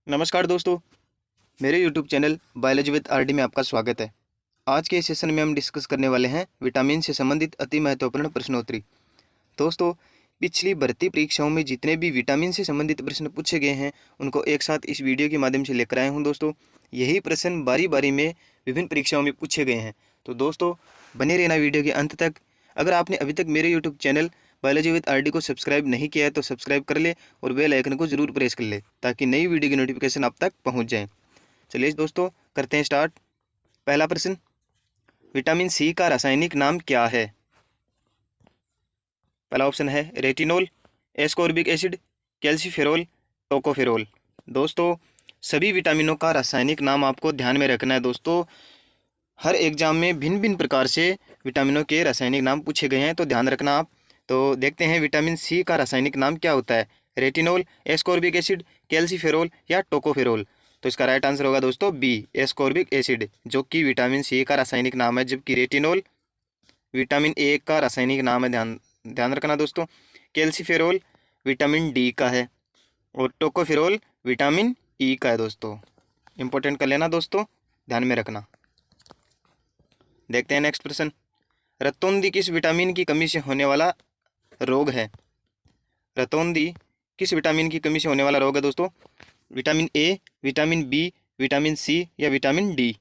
नमस्कार दोस्तों, मेरे YouTube channel biology with RD में आपका स्वागत है। आज के इस सेशन में हम डिस्कस करने वाले हैं विटामिन से संबंधित अति महत्वपूर्ण प्रश्नोत्तरी। दोस्तों, पिछली भर्ती परीक्षाओं में जितने भी विटामिन से संबंधित प्रश्न पूछे गए हैं उनको एक साथ इस वीडियो के माध्यम से लेकर आया हूं। दोस्तों, यही प्रश्न बारी बारी में विभिन्न परीक्षाओं में पूछे गए हैं। तो दोस्तों, बने रहना वीडियो के अंत तक। अगर आपने अभी तक मेरे YouTube channel biology with RD को सब्सक्राइब नहीं किया है तो सब्सक्राइब कर ले और बेल आइकन को जरूर प्रेस कर ले ताकि नई वीडियो की नोटिफिकेशन आप तक पहुंच जाए। चलिए दोस्तों, करते हैं स्टार्ट। पहला प्रश्न, विटामिन सी का रासायनिक नाम क्या है? पहला ऑप्शन है retinol, ascorbic acid, calciferol, tocopherol. दोस्तों, सभी विटामिनों का रासायनिक नाम आपको ध्यान में रखना है। दोस्तों, हर एग्जाम में भिन्न भिन्न प्रकार से विटामिनों के रासायनिक नाम पूछे गए हैं, तो ध्यान रखना आप। तो देखते हैं विटामिन सी का रासायनिक नाम क्या होता है, रेटिनोल, एस्कॉर्बिक एसिड, कैल्सीफेरोल या टोकोफेरोल। तो इसका राइट आंसर होगा दोस्तों बी, एस्कॉर्बिक एसिड, जो कि विटामिन सी का रासायनिक नाम है। जबकि रेटिनोल विटामिन ए का रासायनिक नाम है, ध्यान ध्यान रखना दोस्तों। कैल्सीफेरोल विटामिन डी का है और टोकोफेरोल विटामिन ई का है। दोस्तों, इंपॉर्टेंट कर लेना दोस्तों, ध्यान में रखना। देखते हैं नेक्स्ट प्रश्न, रतौंधी किस विटामिन की कमी से होने वाला रोग है? रतौंधी किस विटामिन की कमी से होने वाला रोग है दोस्तों? Vitamin A, vitamin B, vitamin C या विटामिन डी?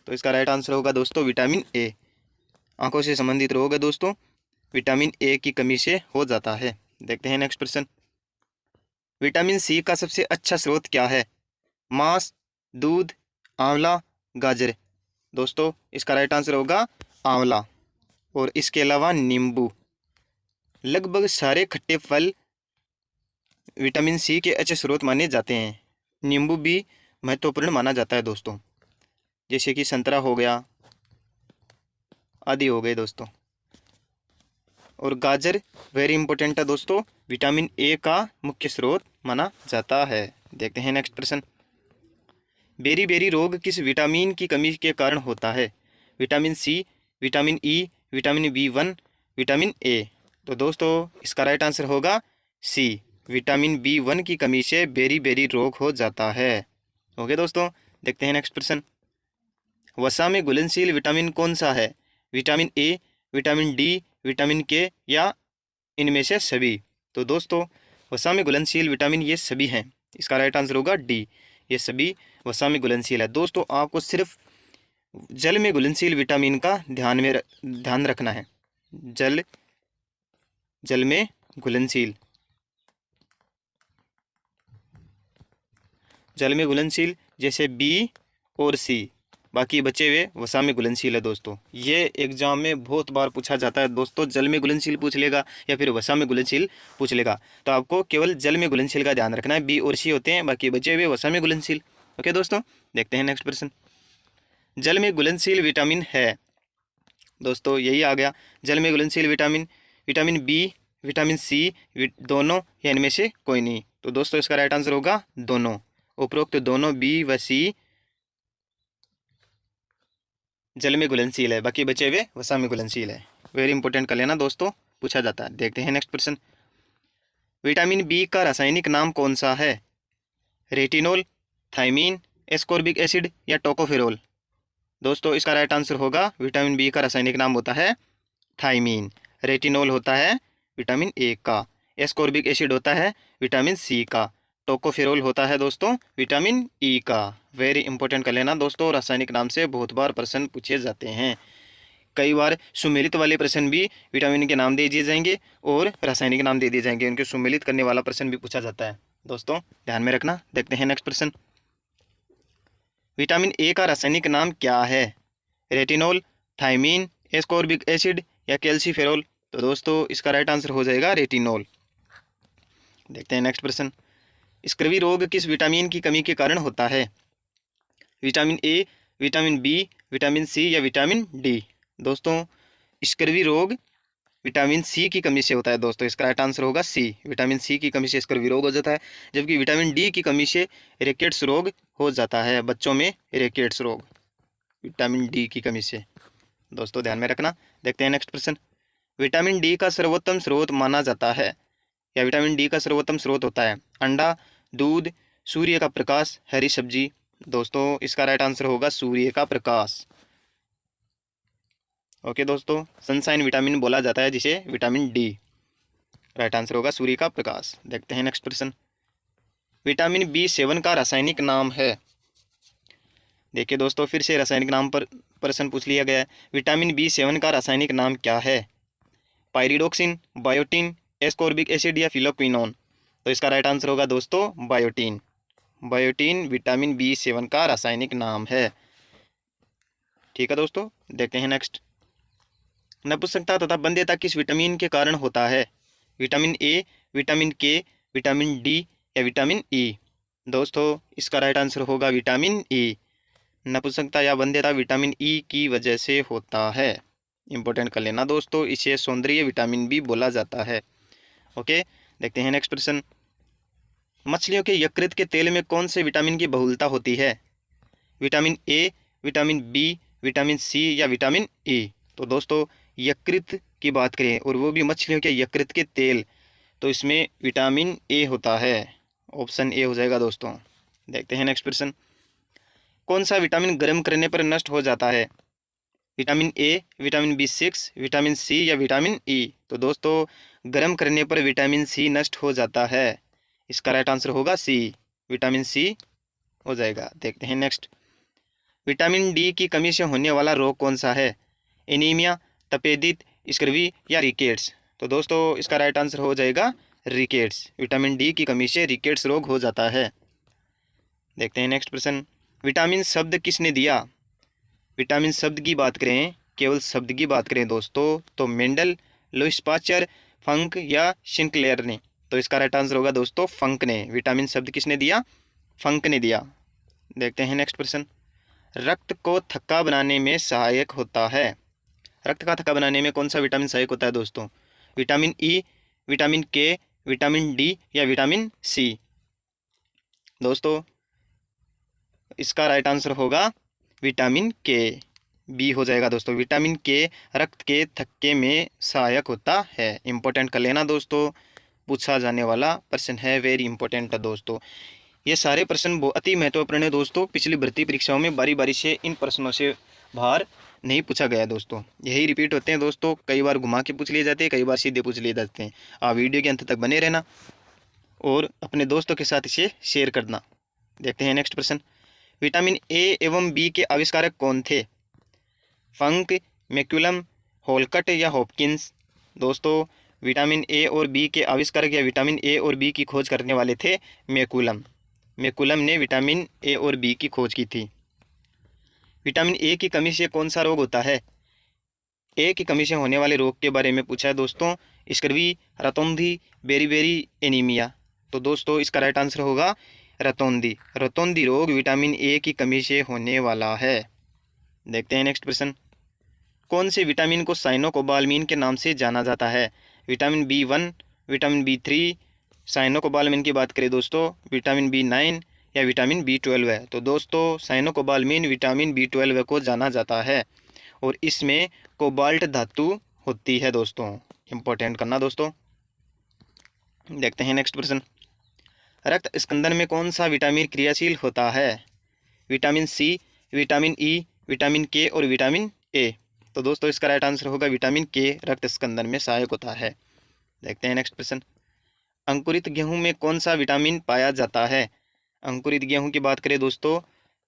तो इसका राइट आंसर होगा दोस्तों विटामिन ए। आंखों से संबंधित रोग है दोस्तों, विटामिन ए की कमी से हो जाता है। देखते हैं नेक्स्ट प्रश्न, विटामिन सी का सबसे अच्छा स्रोत क्या है? मांस, दूध, आंवला, गाजर? दोस्तों, इसका राइट आंसर होगा आंवला और इसके अलावा नींबू। लगभग सारे खट्टे फल विटामिन सी के अच्छे स्रोत माने जाते हैं। नींबू भी महत्वपूर्ण माना जाता है दोस्तों, जैसे कि संतरा हो गया आदि हो गए दोस्तों। और गाजर वेरी इंपॉर्टेंट है दोस्तों, विटामिन ए का मुख्य स्रोत माना जाता है। देखते हैं नेक्स्ट प्रश्न, बेरी बेरी रोग किस विटामिन की कमी के कारण होता है? Vitamin C, vitamin E, vitamin बी1, विटामिन ए? तो दोस्तों, इसका राइट आंसर होगा सी, विटामिन बी1 की कमी से बेरी बेरी रोग हो जाता है। ओके दोस्तों, देखते हैं नेक्स्ट प्रश्न, वसा में घुलनशील विटामिन कौन सा है? Vitamin A, vitamin D, vitamin के या इनमें से सभी? तो दोस्तों, वसा में घुलनशील विटामिन ये सभी हैं। इसका राइट आंसर होगा डी, ये सभी वसा में घुलनशील है। दोस्तों, आपको सिर्फ जल में घुलनशील विटामिन का ध्यान रखना है। जल में घुलनशील, जल में घुलनशील जैसे बी और सी, बाकी बचे हुए वसा में घुलनशील है। दोस्तों, ये एग्जाम में बहुत बार पूछा जाता है दोस्तों, जल में घुलनशील पूछ लेगा या फिर वसा में घुलनशील पूछ लेगा। तो आपको केवल जल में घुलनशील का ध्यान रखना है, बी और सी होते हैं, बाकी बचे हुए वसा में घुलनशील। ओके दोस्तों, देखते हैं नेक्स्ट प्रश्न, जल में घुलनशील विटामिन है? दोस्तों, यही आ गया, जल में घुलनशील vitamin, vitamin B, vitamin C, दोनों या इनमें से कोई नहीं? तो दोस्तों, इसका राइट आंसर होगा दोनों, उपरोक्त दोनों बी व सी जल में घुलनशील है, बाकी बचे हुए वसा में घुलनशील है। वेरी इंपॉर्टेंट कर लेना दोस्तों, पूछा जाता है। देखते हैं नेक्स्ट प्रश्न, विटामिन बी का रासायनिक नाम कौन सा है? रेटिनोल, थायमीन, एस्कॉर्बिक एसिड या टोकोफेरोल? दोस्तों, इसका राइट आंसर होगा विटामिन बी का रासायनिक नाम होता है थायमीन। रेटिनोल होता है विटामिन ए का, एस्कॉर्बिक एसिड होता है विटामिन सी का, टोकोफेरोल होता है दोस्तों विटामिन ई का। वेरी इंपॉर्टेंट कर लेना दोस्तों, रासायनिक नाम से बहुत बार प्रश्न पूछे जाते हैं। कई बार सुमेलित वाले प्रश्न भी विटामिन के नाम दे दिए जाएंगे और रासायनिक नाम दे दिए जाएंगे, उनके सुमेलित करने वाला प्रश्न भी पूछा जाता है। दोस्तों, ध्यान में रखना। देखते हैं नेक्स्ट प्रश्न, विटामिन ए का रासायनिक नाम क्या है? रेटिनोल, थायमीन, एस्कॉर्बिक एसिड या कैल्सीफेरोल? तो दोस्तों, इसका राइट आंसर हो जाएगा रेटिनोल। देखते हैं नेक्स्ट प्रश्न, स्क्रवी रोग किस विटामिन की कमी के कारण होता है? Vitamin A, vitamin B, vitamin C या विटामिन डी? दोस्तों, स्क्रवी रोग विटामिन सी की कमी से होता है। दोस्तों, इसका राइट आंसर होगा सी, विटामिन सी की कमी से स्क्रवी रोग हो जाता है। जबकि विटामिन डी की कमी से रिकेट्स रोग हो जाता है, बच्चों में रिकेट्स रोग विटामिन डी की कमी से। दोस्तों, ध्यान में रखना। देखते हैं नेक्स्ट प्रश्न, विटामिन डी का सर्वोत्तम स्रोत माना जाता है या विटामिन डी का सर्वोत्तम स्रोत होता है? अंडा, दूध, सूर्य का प्रकाश, हरी सब्जी। दोस्तों इसका राइट आंसर होगा सूर्य का प्रकाश। ओके दोस्तों, सनशाइन विटामिन बोला जाता है जिसे विटामिन डी। राइट आंसर होगा सूर्य का प्रकाश। देखते हैं नेक्स्ट प्रश्न। विटामिन B7 का रासायनिक नाम है। देखिए दोस्तों, फिर से रासायनिक नाम पर प्रश्न पूछ लिया गया है। विटामिन B7 का रासायनिक नाम क्या है? पायरिडोक्सिन, बायोटिन, एस्कॉर्बिक एसिड या फिलोक्विनोन। तो इसका राइट आंसर होगा दोस्तों बायोटिन। बायोटिन विटामिन B7 का रासायनिक नाम है। ठीक है दोस्तों, देखते हैं नेक्स्ट। नपुंसकता तथा बंध्यता किस विटामिन के कारण होता है? विटामिन ए, विटामिन के, विटामिन डी या विटामिन ई। दोस्तों इसका राइट आंसर होगा विटामिन ई। नपुंसकता या बंध्यता विटामिन ई की वजह से होता है। इंपॉर्टेंट कर लेना दोस्तों, इसे सौंदर्य विटामिन भी बोला जाता है। ओके, देखते हैं नेक्स्ट प्रश्न। मछलियों के यकृत के तेल में कौन से विटामिन की बहुलता होती है? Vitamin A, vitamin B, vitamin C या विटामिन ई। तो दोस्तों यकृत की बात करें और वो भी मछलियों के यकृत के तेल, तो इसमें विटामिन ए होता है। ऑप्शन ए हो जाएगा दोस्तों। देखते हैं नेक्स्ट प्रश्न। कौन सा विटामिन गर्म करने पर नष्ट हो जाता है? Vitamin A, vitamin B6, vitamin C या विटामिन ई। तो दोस्तों गर्म करने पर विटामिन सी नष्ट हो जाता है। इसका राइट आंसर होगा सी, विटामिन सी हो जाएगा। देखते हैं नेक्स्ट। विटामिन डी की कमी से होने वाला रोग कौन सा है? एनीमिया, तपेदिक, स्कर्वी या रिकेट्स। तो दोस्तों इसका राइट आंसर हो जाएगा रिकेट्स। विटामिन डी की कमी से रिकेट्स रोग हो जाता है। देखते हैं नेक्स्ट प्रश्न। विटामिन शब्द किसने दिया? विटामिन शब्द की बात करें, केवल शब्द की बात करें दोस्तों, तो मेंडल, लुईस पास्चर, फंक या सिंक्लेयर ने। तो इसका राइट आंसर होगा दोस्तों फंक ने। विटामिन शब्द किसने दिया? फंक ने दिया। देखते हैं नेक्स्ट प्रश्न। रक्त को थक्का बनाने में सहायक होता है। रक्त का थक्का बनाने में कौन सा विटामिन सहायक होता है दोस्तों? विटामिन ई, विटामिन के, विटामिन डी या विटामिन सी। दोस्तों इसका राइट आंसर होगा विटामिन के, बी हो जाएगा दोस्तों। विटामिन के रक्त के थक्के में सहायक होता है। इंपॉर्टेंट कर लेना दोस्तों, पूछा जाने वाला प्रश्न है, वेरी इंपॉर्टेंट है दोस्तों। ये सारे प्रश्न बहुत ही महत्वपूर्ण है दोस्तों। पिछली भर्ती परीक्षाओं में बारी बारी से इन प्रश्नों से बाहर नहीं पूछा गया दोस्तों, यही रिपीट होते हैं दोस्तों। कई बार घुमा के पूछ लिए जाते हैं, कई बार सीधे पूछ लिए जाते हैं। आप वीडियो के अंत तक बने रहना और अपने दोस्तों के साथ इसे शेयर करना। देखते हैं नेक्स्ट प्रश्न। विटामिन ए एवं बी के आविष्कारक कौन थे? फंक, मैकुलम, होलकट या हॉपकिंस। दोस्तों विटामिन ए और बी के आविष्कारक या विटामिन ए और बी की खोज करने वाले थे मैकुलम। मैकुलम ने विटामिन ए और बी की खोज की थी। विटामिन ए की कमी से कौन सा रोग होता है? ए की कमी से होने वाले रोग के बारे में पूछा है दोस्तों। स्कर्वी, रतौंधी, बेरीबेरी, एनीमिया। तो दोस्तों इसका राइट आंसर होगा रतौंधी। रतौंधी रोग विटामिन ए की कमी से होने वाला है। देखते हैं नेक्स्ट प्रश्न। कौन से विटामिन को साइनोकोबालामिन के नाम से जाना जाता है? Vitamin B1, vitamin B3, cyanocobalamin की बात करें दोस्तों, विटामिन B9 या विटामिन B12 है। तो दोस्तों साइनोकोबालामिन विटामिन B12 को जाना जाता है और इसमें कोबाल्ट धातु होती है दोस्तों। इंपॉर्टेंट करना दोस्तों। देखते हैं नेक्स्ट प्रश्न। रक्त स्कंदन में कौन सा विटामिन क्रियाशील होता है? Vitamin C, vitamin E, vitamin K और विटामिन ए। तो दोस्तों इसका राइट आंसर होगा विटामिन के रक्त स्कंदन में सहायक होता है। देखते हैं नेक्स्ट प्रश्न। अंकुरित गेहूं में कौन सा विटामिन पाया जाता है? अंकुरित गेहूं की बात करें दोस्तों,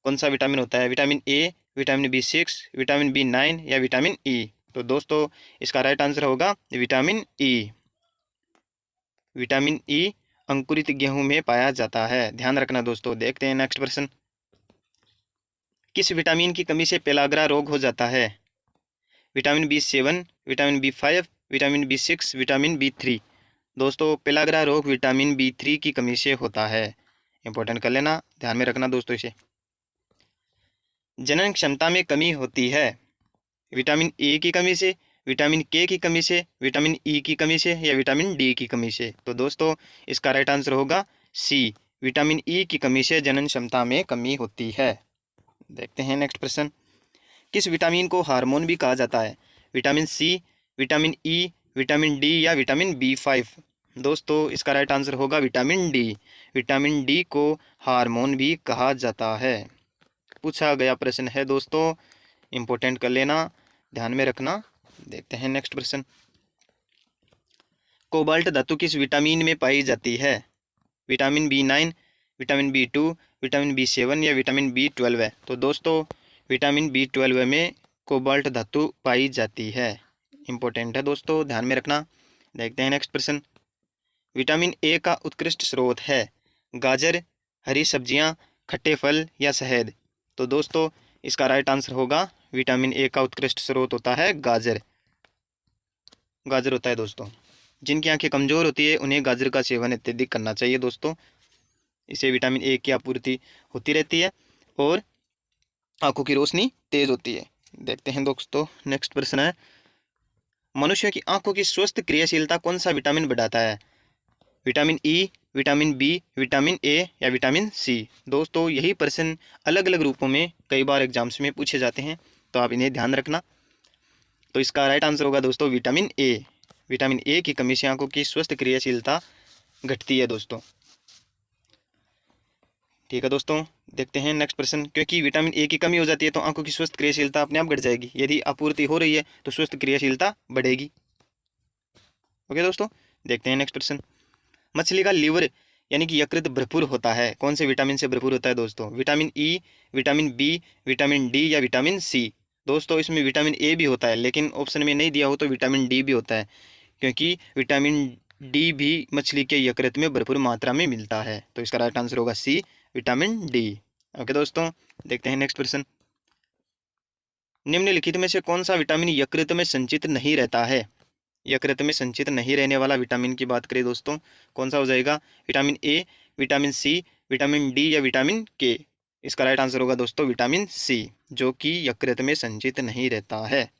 कौन सा विटामिन होता है? Vitamin A, vitamin B6, vitamin B9 या विटामिन ई। तो दोस्तों इसका राइट आंसर होगा विटामिन ई। विटामिन ई अंकुरित गेहूं में पाया जाता है, ध्यान रखना दोस्तों। देखते हैं नेक्स्ट प्रश्न। किस विटामिन की कमी से पेलाग्रा रोग हो जाता है? Vitamin B7, vitamin B5, vitamin B6, vitamin B3। दोस्तों पेलाग्रा रोग विटामिन B3 की कमी से होता है। इंपॉर्टेंट कर लेना, ध्यान में रखना दोस्तों इसे। जनन क्षमता में कमी होती है विटामिन ए की कमी से, विटामिन के की कमी से, विटामिन ई की कमी से या विटामिन डी की कमी से। तो दोस्तों इसका राइट आंसर होगा सी, विटामिन ई की कमी से जनन क्षमता में कमी होती है। देखते हैं नेक्स्ट प्रश्न। किस विटामिन को हार्मोन भी कहा जाता है? Vitamin C, vitamin E, vitamin D या विटामिन B5। दोस्तों इसका राइट आंसर होगा विटामिन डी। विटामिन डी को हार्मोन भी कहा जाता है। पूछा गया प्रश्न है दोस्तों, इंपॉर्टेंट कर लेना, ध्यान में रखना। देखते हैं नेक्स्ट प्रश्न। कोबाल्ट धातु किस विटामिन में पाई जाती है? Vitamin B9, vitamin B2, vitamin B7 या विटामिन B12 है? तो दोस्तों विटामिन B12 में कोबाल्ट धातु पाई जाती है। इंपॉर्टेंट है दोस्तों, ध्यान में रखना। देखते हैं नेक्स्ट प्रश्न। विटामिन ए का उत्कृष्ट स्रोत है गाजर, हरी सब्जियां, खट्टे फल या शहद? तो दोस्तों इसका राइट आंसर होगा विटामिन ए का उत्कृष्ट स्रोत होता है गाजर। गाजर होता है दोस्तों। जिनकी आंखें कमज़ोर होती है उन्हें गाजर का सेवन अत्यधिक करना चाहिए दोस्तों। इससे विटामिन ए की आपूर्ति होती रहती है और आंखों की रोशनी तेज होती है। देखते हैं दोस्तों नेक्स्ट प्रश्न है। मनुष्य की आंखों की स्वस्थ क्रियाशीलता कौन सा विटामिन बढ़ाता है? Vitamin E, vitamin B, vitamin A या विटामिन सी? दोस्तों यही प्रश्न अलग अलग रूपों में कई बार एग्जाम्स में पूछे जाते हैं, तो आप इन्हें ध्यान रखना। तो इसका राइट आंसर होगा दोस्तों विटामिन ए। विटामिन ए की कमी से आंखों की स्वस्थ क्रियाशीलता घटती है दोस्तों। ठीक है दोस्तों, देखते हैं नेक्स्ट प्रश्न। क्योंकि विटामिन ए की कमी हो जाती है तो आंखों की स्वस्थ क्रियाशीलता अपने आप घट जाएगी। यदि आपूर्ति हो रही है तो स्वस्थ क्रियाशीलता बढ़ेगी। ओके दोस्तों, देखते हैं नेक्स्ट प्रश्न। मछली का लीवर यानी कि यकृत भरपूर होता है कौन से विटामिन से भरपूर होता है दोस्तों? Vitamin E, vitamin B, vitamin D या विटामिन सी? दोस्तों इसमें विटामिन ए भी होता है, लेकिन ऑप्शन में नहीं दिया हो तो विटामिन डी भी होता है, क्योंकि विटामिन डी भी मछली के यकृत में भरपूर मात्रा में मिलता है। तो इसका राइट आंसर होगा सी, विटामिन डी। ओके दोस्तों, देखते हैं नेक्स्ट प्रश्न। निम्नलिखित में से कौन सा विटामिन यकृत में संचित नहीं रहता है? यकृत में संचित नहीं रहने वाला विटामिन की बात करें दोस्तों, कौन सा हो जाएगा? Vitamin A, vitamin C, vitamin D या विटामिन के? इसका राइट आंसर होगा दोस्तों विटामिन सी, जो कि यकृत में संचित नहीं रहता है।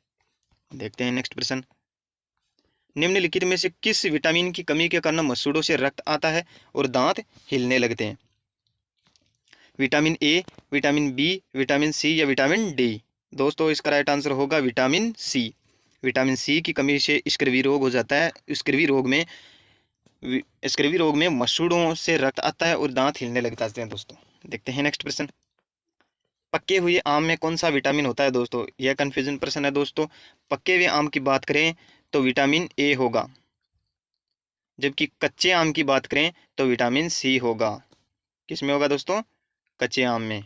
देखते हैं नेक्स्ट प्रश्न। निम्नलिखित में से किस विटामिन की कमी के कारण मसूड़ों से रक्त आता है और दांत हिलने लगते हैं? Vitamin A, vitamin B, vitamin C या विटामिन डी? दोस्तों इसका राइट आंसर होगा विटामिन सी। विटामिन सी की कमी से स्कर्वी रोग हो जाता है। स्कर्वी रोग में मसूड़ों से रक्त आता है और दांत हिलने लग जाते हैं दोस्तों। देखते हैं नेक्स्ट प्रश्न। पके हुए आम में कौन सा विटामिन होता है दोस्तों? यह कन्फ्यूजन प्रश्न है दोस्तों। पके हुए आम की बात करें तो विटामिन ए होगा, जबकि कच्चे आम की बात करें तो विटामिन सी होगा। किस में होगा दोस्तों? कच्चे आम में।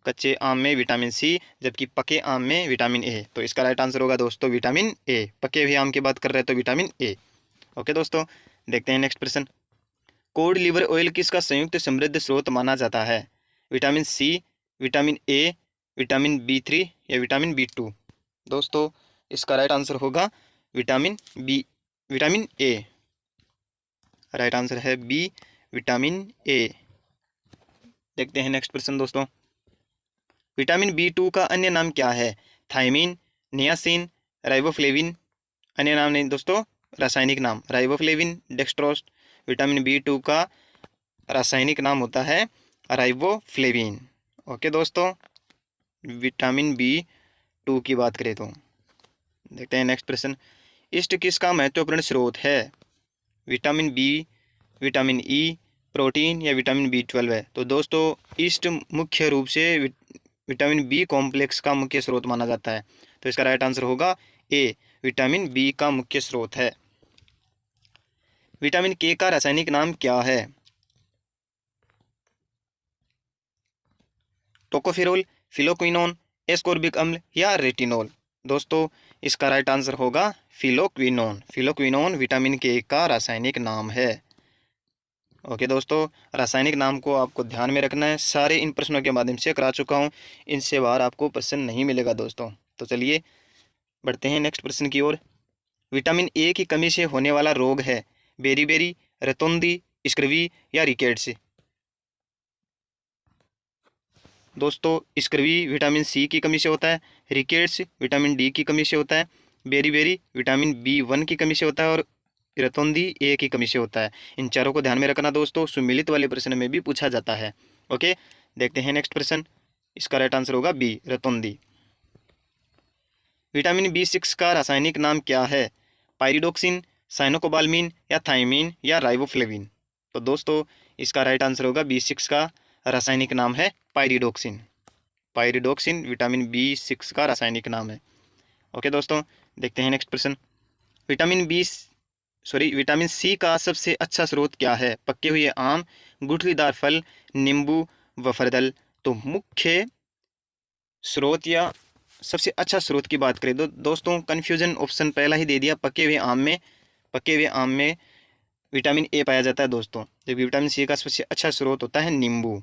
कच्चे आम में विटामिन सी, जबकि पके आम में विटामिन ए। तो इसका राइट आंसर होगा दोस्तों विटामिन ए। पके हुए आम की बात कर रहे हैं तो विटामिन ए। ओके दोस्तों, देखते हैं नेक्स्ट प्रश्न। कोड लिवर ऑयल किसका संयुक्त समृद्ध स्रोत माना जाता है? Vitamin C, vitamin A, vitamin B3 या विटामिन B2? दोस्तों इसका राइट आंसर होगा vitamin B, vitamin A. Right answer है बी, विटामिन ए। देखते हैं नेक्स्ट प्रश्न दोस्तों। विटामिन B2 का अन्य नाम क्या है? Thiamine, niacin, riboflavin? अन्य नाम नहीं दोस्तों, रासायनिक नाम राइबोफ्लेविन, डेक्सट्रोज। विटामिन B2 का रासायनिक नाम होता है राइबोफ्लेविन। ओके दोस्तों, विटामिन B2 की बात करें तो। देखते हैं नेक्स्ट प्रश्न। ईस्ट किसका महत्वपूर्ण स्रोत है? Vitamin B, vitamin E, protein या विटामिन B12 है? तो दोस्तों ईस्ट मुख्य रूप से विटामिन बी कॉम्प्लेक्स का मुख्य स्रोत माना जाता है। तो इसका राइट आंसर होगा ए, विटामिन बी का मुख्य स्रोत है। विटामिन के का रासायनिक नाम क्या है? टोकोफेरोल, फिलोक्विनोन, एस्कोर्बिक अम्ल या रेटिनोल? दोस्तों इसका राइट आंसर होगा फिलोक्विनोन। फिलोक्विनोन विटामिन के का रासायनिक नाम है। ओके दोस्तों, रासायनिक नाम को आपको ध्यान में रखना है। सारे इन प्रश्नों के माध्यम से करा चुका हूँ, इनसे बाहर आपको प्रश्न नहीं मिलेगा दोस्तों। तो चलिए बढ़ते हैं नेक्स्ट प्रश्न की ओर। विटामिन ए की कमी से होने वाला रोग है बेरीबेरी, रतौंधी, स्कर्वी या रिकेट्स? दोस्तों स्कर्वी विटामिन सी की कमी से होता है, रिकेट्स विटामिन डी की कमी से होता है, बेरीबेरी विटामिन B1 की कमी से होता है और रतौंधी ए की कमी से होता है। इन चारों को ध्यान में रखना दोस्तों, सुमिलित वाले प्रश्न में भी पूछा जाता है। ओके, देखते हैं नेक्स्ट प्रश्न। इसका राइट आंसर होगा बी, रतौंधी। विटामिन B6 का रासायनिक नाम क्या है? पायरिडोक्सिन, साइनोकोबाल्मीन या थायमीन या राइबोफ्लेविन। तो दोस्तों इसका राइट आंसर होगा B6 का रासायनिक नाम है पायरिडोक्सिन। पायरिडोक्सिन विटामिन B6 का रासायनिक नाम है। ओके दोस्तों, देखते हैं नेक्स्ट प्रश्न। विटामिन सी का सबसे अच्छा स्रोत क्या है? पके हुए आम, गुठलीदार फल, नींबू, वफरदल। तो मुख्य स्रोत या सबसे अच्छा स्रोत की बात करें तो दोस्तों कन्फ्यूजन ऑप्शन पहला ही दे दिया। पके हुए आम में विटामिन ए पाया जाता है दोस्तों, जबकि विटामिन सी का सबसे अच्छा स्रोत होता है नींबू।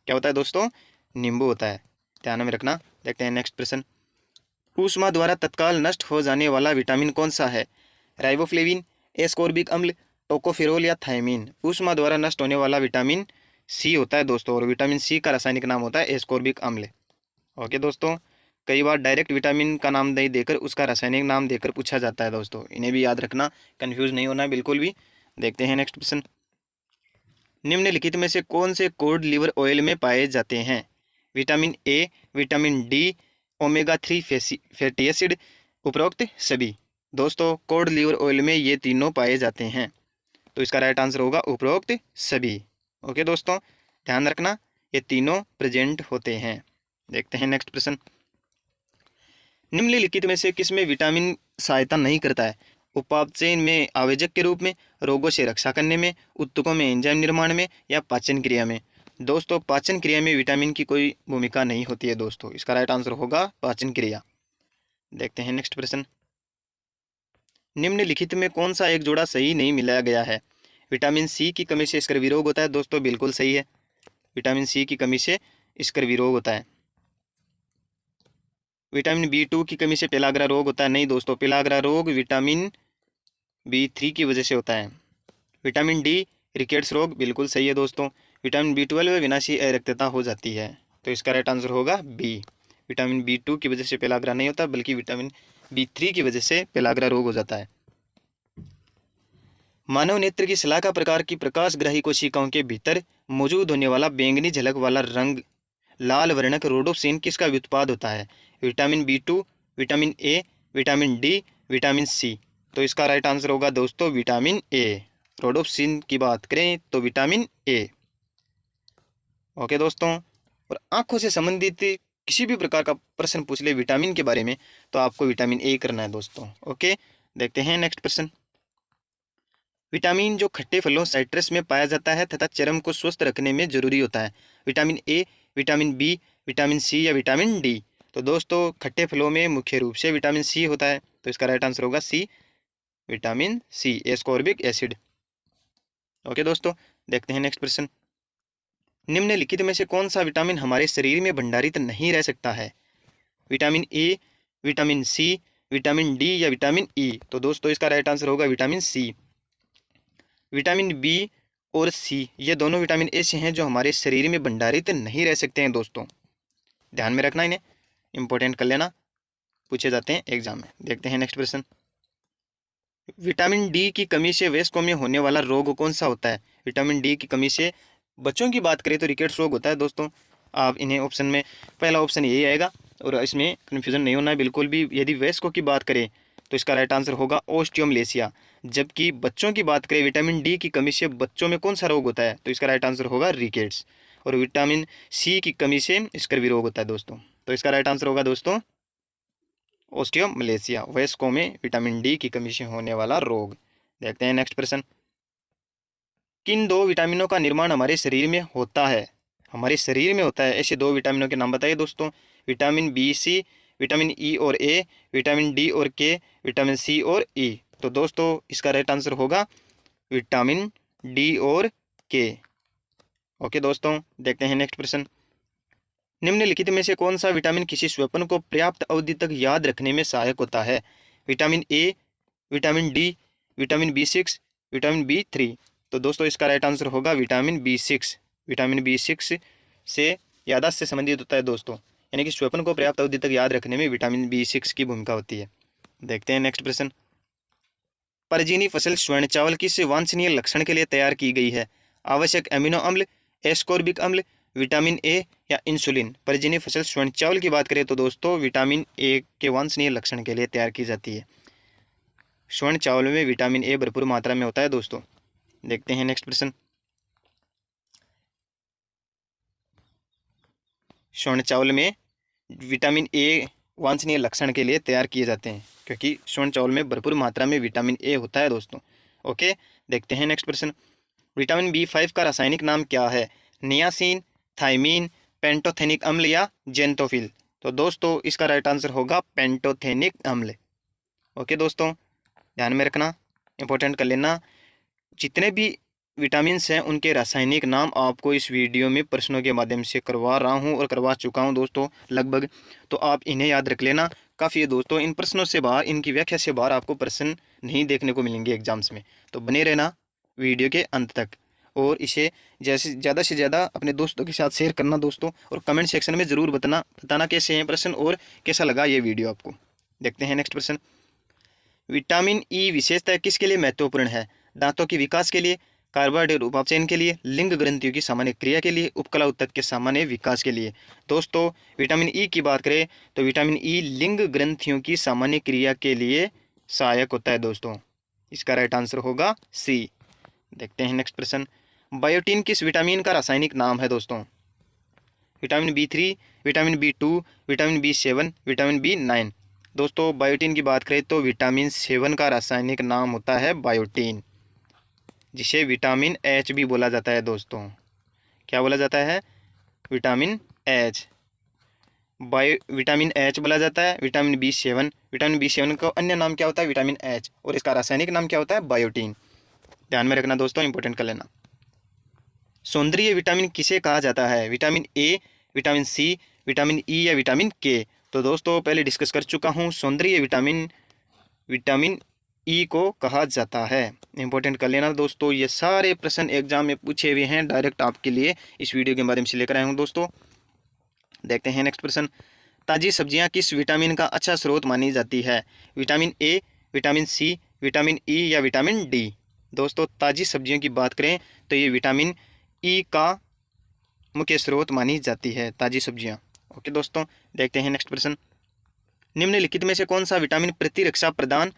क्या होता है दोस्तों? नींबू होता है, ध्यान में रखना। देखते हैं नेक्स्ट प्रश्न। ऊष्मा द्वारा तत्काल नष्ट हो जाने वाला विटामिन कौन सा है? राइबोफ्लेविन, एस्कोर्बिक अम्ल, टोकोफेरोल या थायमीन। ऊष्मा द्वारा नष्ट होने वाला विटामिन सी होता है दोस्तों, और विटामिन सी का रासायनिक नाम होता है एस्कोर्बिक अम्ल। ओके दोस्तों, कई बार डायरेक्ट विटामिन का नाम नहीं देकर उसका रासायनिक नाम देकर पूछा जाता है दोस्तों, इन्हें भी याद रखना, कंफ्यूज नहीं होना है बिल्कुल भी। देखते हैं नेक्स्ट प्रश्न। निम्नलिखित में से कौन से कोड लिवर ऑयल में पाए जाते हैं? Vitamin A, vitamin D, omega 3 fatty acid, उपरोक्त सभी। दोस्तों कोड लिवर ऑयल में ये तीनों पाए जाते हैं, तो इसका राइट आंसर होगा उपरोक्त सभी। ओके दोस्तों, ध्यान रखना ये तीनों प्रेजेंट होते हैं। देखते हैं नेक्स्ट प्रश्न। निम्नलिखित में से किसमें विटामिन सहायता नहीं करता है? उपापचय में आवेजक के रूप में, रोगों से रक्षा करने में, उत्तकों में एंजाइम निर्माण में या पाचन क्रिया में। दोस्तों पाचन क्रिया में विटामिन की कोई भूमिका नहीं होती है दोस्तों, इसका राइट आंसर होगा पाचन क्रिया। देखते हैं नेक्स्ट प्रश्न। निम्नलिखित में कौन सा एक जोड़ा सही नहीं मिलाया गया है? विटामिन सी की कमी से स्कर्वी रोग होता है। दोस्तों बिल्कुल सही है, विटामिन सी की कमी से स्कर्वी रोग होता है। विटामिन B2 की कमी से पेलाग्रा रोग होता है। नहीं दोस्तों, पेलाग्रा रोग विटामिन B3 की वजह से होता है। विटामिन डी, रिकेट्स रोग, बिल्कुल सही है दोस्तों। विटामिन B12 विनाशी अरक्तता हो जाती है, तो इसका राइट आंसर होगा बी। विटामिन B2 की वजह से पेलाग्रा नहीं होता, बल्कि विटामिन B3 की वजह से पेलाग्रा रोग हो जाता है। मानव नेत्र की शलाका प्रकार की प्रकाशग्राही कोशिकाओं के भीतर मौजूद होने वाला बैंगनी झलक वाला रंग लाल वर्णक रोडोप्सिन किसका व्युत्पाद होता है? Vitamin B2, vitamin A, vitamin D, vitamin C. तो इसका राइट आंसर होगा दोस्तों विटामिन ए। रोडोप्सिन की बात करें तो विटामिन ए। ओके दोस्तों, और आंखों से संबंधित किसी भी प्रकार का प्रश्न पूछ ले विटामिन के बारे में तो आपको विटामिन ए करना है दोस्तों। ओके, देखते हैं नेक्स्ट प्रश्न। विटामिन जो खट्टे फलों साइट्रस में पाया जाता है तथा चर्म को स्वस्थ रखने में जरूरी होता है? Vitamin A, vitamin B, vitamin C या विटामिन डी। तो दोस्तों खट्टे फलों में मुख्य रूप से विटामिन सी होता है, तो इसका राइट आंसर होगा C, vitamin C, ascorbic acid. Okay दोस्तों, देखते हैं नेक्स्ट प्रश्न। निम्नलिखित में से कौन सा विटामिन हमारे शरीर में भंडारित नहीं रह सकता है? Vitamin A, vitamin C, vitamin D या विटामिन ई। तो दोस्तों इसका राइट आंसर होगा विटामिन सी। विटामिन बी और सी ये दोनों विटामिन ऐसे हैं जो हमारे शरीर में भंडारित नहीं रह सकते हैं दोस्तों, ध्यान में रखना, इन्हें इंपॉर्टेंट कर लेना, पूछे जाते हैं एग्जाम में। देखते हैं नेक्स्ट प्रश्न। विटामिन डी की कमी से वयस्कों में होने वाला रोग कौन सा होता है? विटामिन डी की कमी से बच्चों की बात करें तो रिकेट्स रोग होता है दोस्तों। आप इन्हें ऑप्शन में पहला ऑप्शन यही आएगा, और इसमें कन्फ्यूजन नहीं होना है बिल्कुल भी। यदि वयस्कों की बात करें तो इसका राइट आंसर होगा ओस्टियोमलेशिया। जबकि बच्चों की बात करें विटामिन डी की कमी से बच्चों में कौन सा रोग होता है? तो इसका राइट आंसर होगा रिकेट्स। और विटामिन सी की कमी से स्कर्वी रोग होता है दोस्तों, तो इसका राइट आंसर होगा दोस्तों ओस्टियोमलेशिया, वयस्कों में विटामिन डी की कमी से होने वाला रोग। देखते हैं नेक्स्ट प्रश्न। किन दो विटामिनों का निर्माण हमारे शरीर में होता है? हमारे शरीर में होता है ऐसे दो विटामिनों के नाम बताइए दोस्तों। Vitamin B C, vitamin E और ए, विटामिन डी और के, विटामिन सी और ई। तो दोस्तों इसका राइट आंसर होगा विटामिन डी और के। ओके दोस्तों, देखते हैं नेक्स्ट प्रश्न। निम्नलिखित में से कौन सा विटामिन किसी स्वप्न को पर्याप्त अवधि तक याद रखने में सहायक होता है? Vitamin A, vitamin D, vitamin B6, vitamin B3। तो दोस्तों इसका राइट आंसर होगा विटामिन B6। विटामिन B6 से याददाश्त से संबंधित होता है दोस्तों, यानी कि स्वप्न को पर्याप्त अवधि तक याद रखने में विटामिन B6 की भूमिका होती है। देखते हैं नेक्स्ट प्रश्न। परजीनी फसल स्वर्ण चावल किस वांछनीय लक्षण के लिए तैयार की गई है? आवश्यक एमिनो अम्ल, एस्कॉर्बिक अम्ल, विटामिन ए या इंसुलिन। परजीनी फसल स्वर्ण चावल की बात करें तो दोस्तों विटामिन ए के वांछनीय लक्षण के लिए तैयार की जाती है। स्वर्ण चावल में विटामिन ए भरपूर मात्रा में होता है दोस्तों। देखते हैं नेक्स्ट प्रश्न। स्वर्ण चावल में विटामिन ए वांछनीय लक्षण के लिए तैयार किए जाते हैं, क्योंकि स्वर्ण चावल में भरपूर मात्रा में विटामिन ए होता है दोस्तों। ओके, देखते हैं नेक्स्ट प्रश्न। विटामिन B5 का रासायनिक नाम क्या है? नियासिन, थायमीन, पेंटोथेनिक अम्ल या जेंटोफिल? तो दोस्तों इसका राइट आंसर होगा पेंटोथेनिक अम्ल। ओके दोस्तों, ध्यान में रखना, इंपॉर्टेंट कर लेना। जितने भी विटामिन्स हैं उनके रासायनिक नाम आपको इस वीडियो में प्रश्नों के माध्यम से करवा रहा हूं और करवा चुका हूं दोस्तों लगभग, तो आप इन्हें याद रख लेना। काफ़ी है दोस्तों, इन प्रश्नों से बाहर, इनकी व्याख्या से बाहर आपको प्रश्न नहीं देखने को मिलेंगे एग्जाम्स में, तो बने रहना वीडियो के अंत तक। और इसे जैसे ज़्यादा से ज़्यादा अपने दोस्तों के साथ शेयर करना दोस्तों, और कमेंट सेक्शन में ज़रूर बताना कैसे हैं प्रश्न और कैसा लगा ये वीडियो आपको। देखते हैं नेक्स्ट प्रश्न। विटामिन ई विशेषतः किसके लिए महत्वपूर्ण है? दांतों के विकास के लिए, कार्बोहाइड्रेट उपापचयन के लिए, लिंग ग्रंथियों की सामान्य क्रिया के लिए, उपकला उत्तक के सामान्य विकास के लिए? दोस्तों विटामिन ई की बात करें तो विटामिन ई लिंग ग्रंथियों की सामान्य क्रिया के लिए सहायक होता है दोस्तों। इसका राइट आंसर होगा सी। देखते हैं नेक्स्ट प्रश्न। बायोटीन किस विटामिन का रासायनिक नाम है दोस्तों? Vitamin B3, vitamin B2, vitamin B7, vitamin B9? दोस्तों बायोटीन की बात करें तो विटामिन 7 का रासायनिक नाम होता है बायोटीन, जिसे विटामिन एच भी बोला जाता है दोस्तों। क्या बोला जाता है? विटामिन एच, विटामिन एच बोला जाता है। विटामिन B7, विटामिन B7 का अन्य नाम क्या होता है? विटामिन एच, और इसका रासायनिक नाम क्या होता है? बायोटीन। ध्यान में रखना दोस्तों, इंपॉर्टेंट कर लेना। सौंदर्य विटामिन किसे कहा जाता है? Vitamin A, vitamin C, vitamin E या विटामिन के? तो दोस्तों पहले डिस्कस कर चुका हूँ, सौंदर्य विटामिन विटामिन ई को कहा जाता है। इंपॉर्टेंट कर लेना दोस्तों, ये सारे प्रश्न एग्जाम में पूछे हुए हैं, डायरेक्ट आपके लिए इस वीडियो के माध्यम से लेकर आया हूँ दोस्तों। देखते हैं नेक्स्ट प्रश्न। ताज़ी सब्जियां किस विटामिन का अच्छा स्रोत मानी जाती है? Vitamin A, vitamin C, vitamin E या विटामिन डी? दोस्तों ताज़ी सब्जियों की बात करें तो ये विटामिन ई का मुख्य स्रोत मानी जाती है, ताज़ी सब्जियां। ओके दोस्तों, देखते हैं नेक्स्ट प्रश्न। निम्नलिखित में से कौन सा विटामिन प्रतिरक्षा प्रदान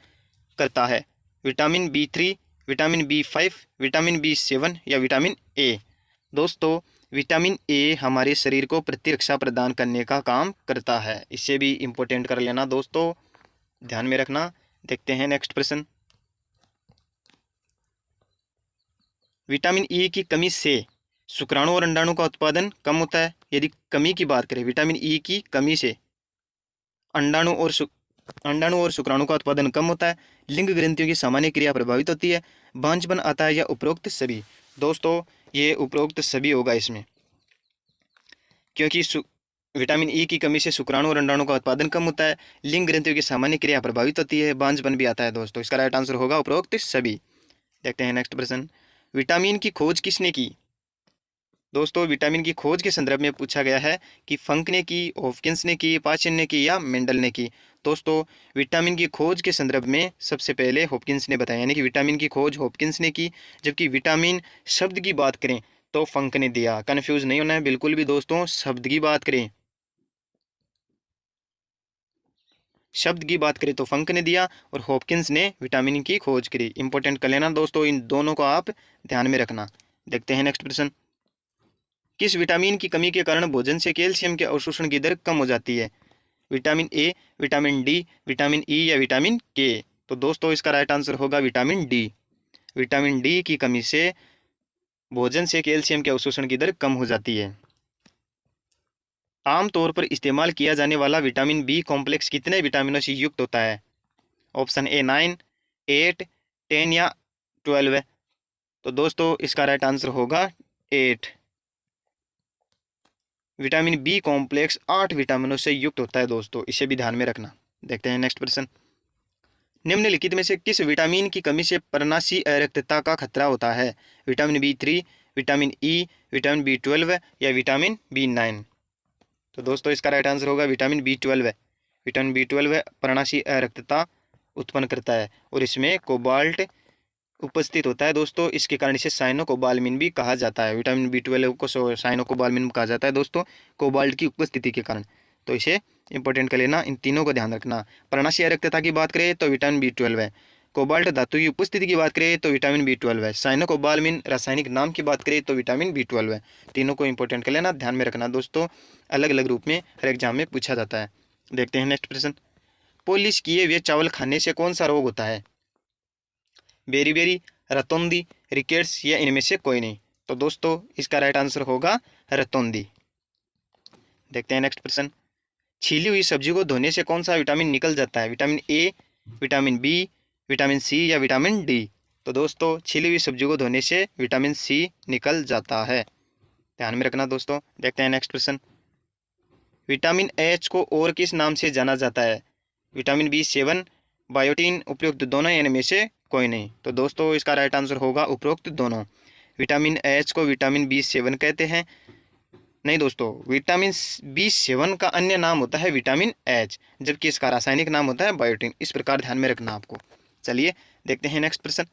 करता है? Vitamin B3, vitamin B5, vitamin B7 या विटामिन ए? दोस्तों विटामिन ए हमारे शरीर को प्रतिरक्षा प्रदान करने का काम करता है, इसे भी इम्पोर्टेंट कर लेना दोस्तों, ध्यान में रखना। देखते हैं नेक्स्ट प्रश्न। विटामिन ई की कमी से शुक्राणु और अंडाणु का उत्पादन कम होता है। यदि कमी की बात करें, विटामिन ई की कमी से अंडाणु और शुक्राणु का उत्पादन कम होता है, लिंग ग्रंथियों की सामान्य क्रिया प्रभावित होती है, बांझपन आता है या उपरोक्त सभी? दोस्तों ये उपरोक्त सभी होगा इसमें, क्योंकि विटामिन ई की कमी से शुक्राणु और अंडाणु का उत्पादन कम होता है, लिंग ग्रंथियों की सामान्य क्रिया प्रभावित होती है, बांझपन भी आता है दोस्तों। इसका राइट आंसर होगा उपरोक्त सभी। देखते हैं नेक्स्ट प्रश्न। विटामिन की खोज किसने की? दोस्तों विटामिन की खोज के संदर्भ में पूछा गया है कि फंक ने की, हॉपकिंस ने की, पाचन ने की या मेंडल ने की? दोस्तों विटामिन की खोज के संदर्भ में सबसे पहले हॉपकिंस ने बताया, यानी कि विटामिन की खोज हॉपकिंस ने की, जबकि विटामिन शब्द की बात करें तो फंक ने दिया। कन्फ्यूज नहीं होना है बिल्कुल भी दोस्तों, शब्द की बात करें तो फंक ने दिया और हॉपकिंस ने विटामिन की खोज करी। इंपॉर्टेंट कर लेना दोस्तों, इन दोनों को आप ध्यान में रखना। देखते हैं नेक्स्ट प्रश्न। किस विटामिन की कमी के कारण भोजन से कैल्शियम के अवशोषण की दर कम हो जाती है? Vitamin A, vitamin D, vitamin E या विटामिन के? तो दोस्तों इसका राइट आंसर होगा विटामिन डी। विटामिन डी की कमी से भोजन से कैल्शियम के अवशोषण की दर कम हो जाती है। आमतौर पर इस्तेमाल किया जाने वाला विटामिन बी कॉम्प्लेक्स कितने विटामिनों से युक्त होता है? ऑप्शन ए 9, 8, 10 या 12 है। तो दोस्तों इसका राइट आंसर होगा 8। विटामिन बी कॉम्प्लेक्स 8 विटामिनों से युक्त होता है दोस्तों, इसे भी ध्यान में रखना। देखते हैं नेक्स्ट प्रश्न। निम्नलिखित में से किस विटामिन की कमी से पर्णाशी अरक्तता का खतरा होता है? Vitamin B3, vitamin E, vitamin B12 या विटामिन B9? तो दोस्तों इसका राइट आंसर होगा विटामिन B12 है। विटामिन B12 पर्णाशी अरक्तता उत्पन्न करता है और इसमें कोबाल्ट उपस्थित होता है दोस्तों, इसके कारण इसे साइनोकोबालमिन भी कहा जाता है। विटामिन B12 को साइनोकोबालमिन कहा जाता है दोस्तों, कोबाल्ट की उपस्थिति के कारण। तो इसे इंपॉर्टेंट कर लेना, इन तीनों को ध्यान रखना। पर्णाशी अरक्तता की बात करें तो विटामिन B12 है, कोबाल्ट धातु की उपस्थिति की बात करें तो विटामिन B12 है। साइनोकोबालामिन रासायनिक नाम की बात करें तो विटामिन B12 है। तीनों को इंपॉर्टेंट कर लेना, ध्यान में रखना दोस्तों, अलग अलग रूप में हर एग्जाम में पूछा जाता है। देखते हैं नेक्स्ट प्रश्न। पॉलिश किए हुए चावल खाने से कौन सा रोग होता है? बेरीबेरी, रतौंधी, रिकेट्स या इनमें से कोई नहीं? तो दोस्तों इसका राइट आंसर होगा रतौंधी। देखते हैं नेक्स्ट प्रश्न। छीली हुई सब्जी को धोने से कौन सा विटामिन निकल जाता है? Vitamin A, vitamin B, vitamin C या विटामिन डी? तो दोस्तों छीली हुई सब्जी को धोने से विटामिन सी निकल जाता है, ध्यान में रखना दोस्तों। देखते हैं नेक्स्ट प्रश्न। विटामिन एच को और किस नाम से जाना जाता है? विटामिन B7, बायोटीन, उपरोक्त दोनों या इनमें से कोई नहीं? तो दोस्तों इसका राइट आंसर होगा उपरोक्त दोनों। विटामिन एच को विटामिन B7 कहते हैं। नहीं दोस्तों, विटामिन B7 का अन्य नाम होता है विटामिन एच, जबकि इसका रासायनिक नाम होता है बायोटीन। इस प्रकार ध्यान में रखना आपको। चलिए देखते हैं नेक्स्ट प्रश्न।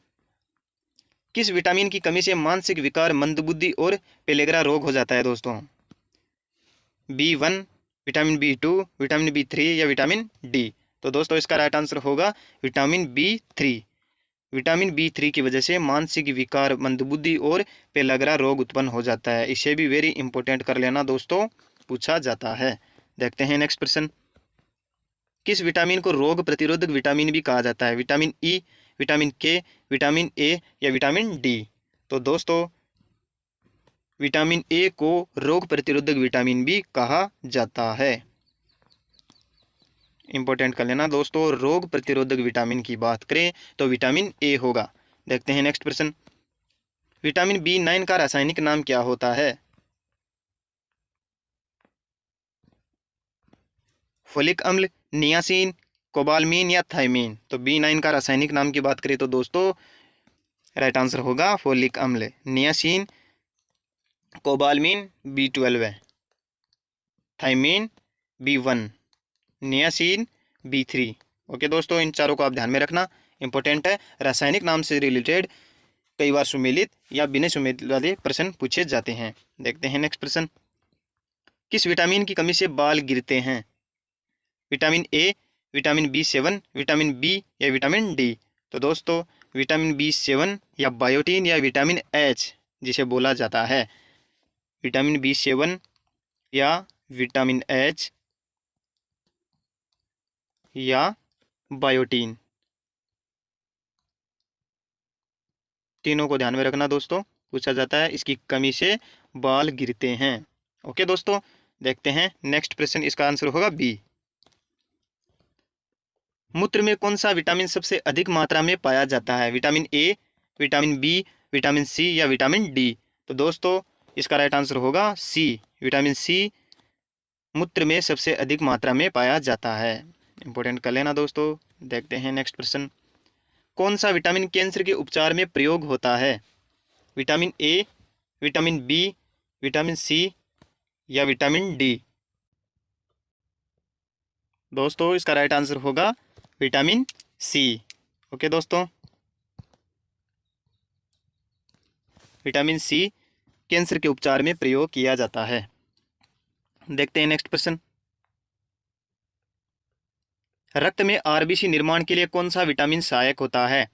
किस विटामिन की कमी से मानसिक विकार, मंदबुद्धि और पेलेग्रा रोग हो जाता है दोस्तों? B1, vitamin B2, vitamin B3 या विटामिन डी? तो दोस्तों इसका राइट आंसर होगा विटामिन B3। विटामिन B3 की वजह से मानसिक विकार, मंदबुद्धि और पेलाग्रा रोग उत्पन्न हो जाता है। इसे भी वेरी इंपॉर्टेंट कर लेना दोस्तों, पूछा जाता है। देखते हैं नेक्स्ट प्रश्न। किस विटामिन को रोग प्रतिरोधक विटामिन भी कहा जाता है? विटामिन ई, विटामिन के, विटामिन ए या विटामिन डी? तो दोस्तों विटामिन ए को रोग प्रतिरोधक विटामिन भी कहा जाता है। इंपॉर्टेंट कर लेना दोस्तों, रोग प्रतिरोधक विटामिन की बात करें तो विटामिन ए होगा। देखते हैं नेक्स्ट प्रश्न। विटामिन B9 का रासायनिक नाम क्या होता है? फोलिक अम्ल, नियासिन, कोबालमीन या थायमीन? तो B9 का रासायनिक नाम की बात करें तो दोस्तों राइट आंसर होगा फोलिक अम्ल। नियासिन, कोबालमीन B12 है, thymine B1, niacin B3। Okay दोस्तों, इन चारों को आप ध्यान में रखना, इंपॉर्टेंट है। रासायनिक नाम से रिलेटेड कई बार सुमेलित या बिना सुमेलित वाले प्रश्न पूछे जाते हैं। देखते हैं नेक्स्ट प्रश्न। किस विटामिन की कमी से बाल गिरते हैं? Vitamin A, vitamin B7, vitamin B या विटामिन डी? तो दोस्तों विटामिन B7 या बायोटीन या विटामिन एच जिसे बोला जाता है, विटामिन B7 या विटामिन एच या बायोटीन, तीनों को ध्यान में रखना दोस्तों, पूछा जाता है इसकी कमी से बाल गिरते हैं। ओके दोस्तों, देखते हैं नेक्स्ट प्रश्न। इसका आंसर होगा बी। मूत्र में कौन सा विटामिन सबसे अधिक मात्रा में पाया जाता है? Vitamin A, vitamin B, vitamin C या विटामिन डी? तो दोस्तों इसका राइट आंसर होगा सी। विटामिन सी मूत्र में सबसे अधिक मात्रा में पाया जाता है, इंपॉर्टेंट कर लेना दोस्तों। देखते हैं नेक्स्ट प्रश्न। कौन सा विटामिन कैंसर के उपचार में प्रयोग होता है? Vitamin A, vitamin B, vitamin C या विटामिन डी? दोस्तों इसका राइट आंसर होगा विटामिन सी। ओके दोस्तों, विटामिन सी कैंसर के उपचार में प्रयोग किया जाता है। देखते हैं नेक्स्ट प्रश्न। रक्त में आरबीसी निर्माण के लिए कौन सा विटामिन सहायक होता है?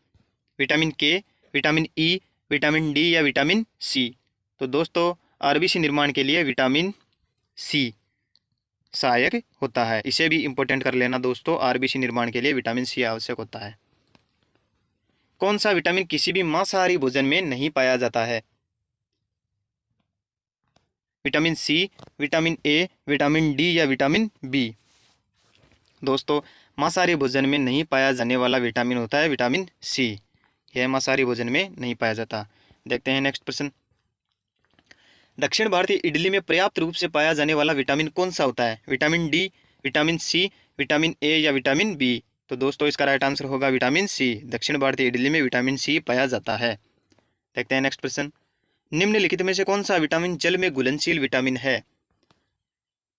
विटामिन के, विटामिन ई, विटामिन डी या विटामिन सी? तो दोस्तों आरबीसी निर्माण के लिए विटामिन सी सहायक होता है, इसे भी इंपॉर्टेंट कर लेना दोस्तों। आरबीसी निर्माण के लिए विटामिन सी आवश्यक होता है। कौन सा विटामिन किसी भी मांसाहारी भोजन में नहीं पाया जाता है? Vitamin C, vitamin A, vitamin D या विटामिन बी? दोस्तों मांसाहारी भोजन में नहीं पाया जाने वाला विटामिन होता है विटामिन सी। यह मांसाहारी भोजन में नहीं पाया जाता। देखते हैं नेक्स्ट प्रश्न। दक्षिण भारतीय इडली में पर्याप्त रूप से पाया जाने वाला विटामिन कौन सा होता है? Vitamin D, vitamin C, vitamin A या विटामिन बी? तो दोस्तों इसका राइट आंसर होगा विटामिन सी। दक्षिण भारतीय इडली में विटामिन सी पाया जाता है। देखते हैं नेक्स्ट प्रश्न। निम्नलिखित में से कौन सा विटामिन जल में घुलनशील विटामिन है?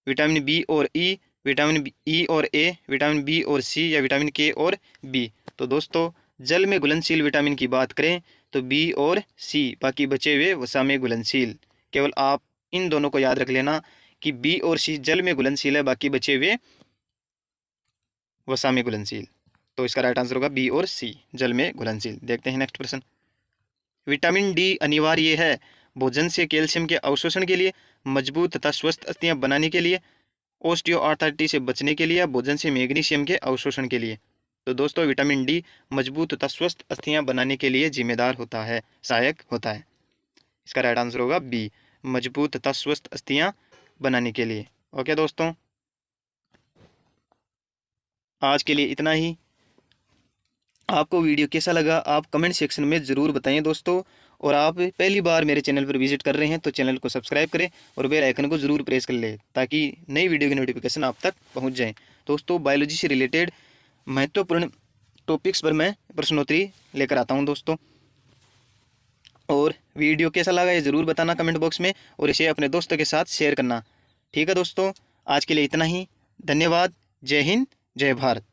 विटामिन बी और ई, विटामिन ई और ए, विटामिन बी और सी या विटामिन के और बी? तो दोस्तों जल में घुलनशील विटामिन की बात करें तो बी और सी, बाकी बचे हुए वसा में घुलनशील। केवल आप इन दोनों को याद रख लेना कि बी और सी जल में घुलनशील है, बाकी बचे हुए वसा में घुलनशील। तो इसका राइट आंसर होगा बी और सी, जल में घुलनशील। देखते हैं नेक्स्ट प्रश्न। विटामिन डी अनिवार्य है भोजन से कैल्शियम के अवशोषण के लिए, मजबूत तथा स्वस्थ अस्थियां बनाने के लिए, ऑस्टियोआर्थराइटिस से बचने के लिए, भोजन से मैग्नीशियम के अवशोषण के लिए। तो दोस्तों विटामिन डी मजबूत तथा स्वस्थ अस्थियां बनाने के लिए जिम्मेदार होता है, सहायक होता है। इसका राइट आंसर होगा बी, मजबूत तथा स्वस्थ अस्थियां बनाने के लिए। ओके दोस्तों, आज के लिए इतना ही। आपको वीडियो कैसा लगा आप कमेंट सेक्शन में ज़रूर बताएं दोस्तों। और आप पहली बार मेरे चैनल पर विजिट कर रहे हैं तो चैनल को सब्सक्राइब करें और बेल आइकन को ज़रूर प्रेस कर लें ताकि नई वीडियो की नोटिफिकेशन आप तक पहुंच जाए। दोस्तों बायोलॉजी से रिलेटेड महत्वपूर्ण टॉपिक्स पर मैं प्रश्नोत्तरी लेकर आता हूं दोस्तों। और वीडियो कैसा लगा ये ज़रूर बताना कमेंट बॉक्स में, और इसे अपने दोस्तों के साथ शेयर करना। ठीक है दोस्तों, आज के लिए इतना ही। धन्यवाद। जय हिंद, जय भारत।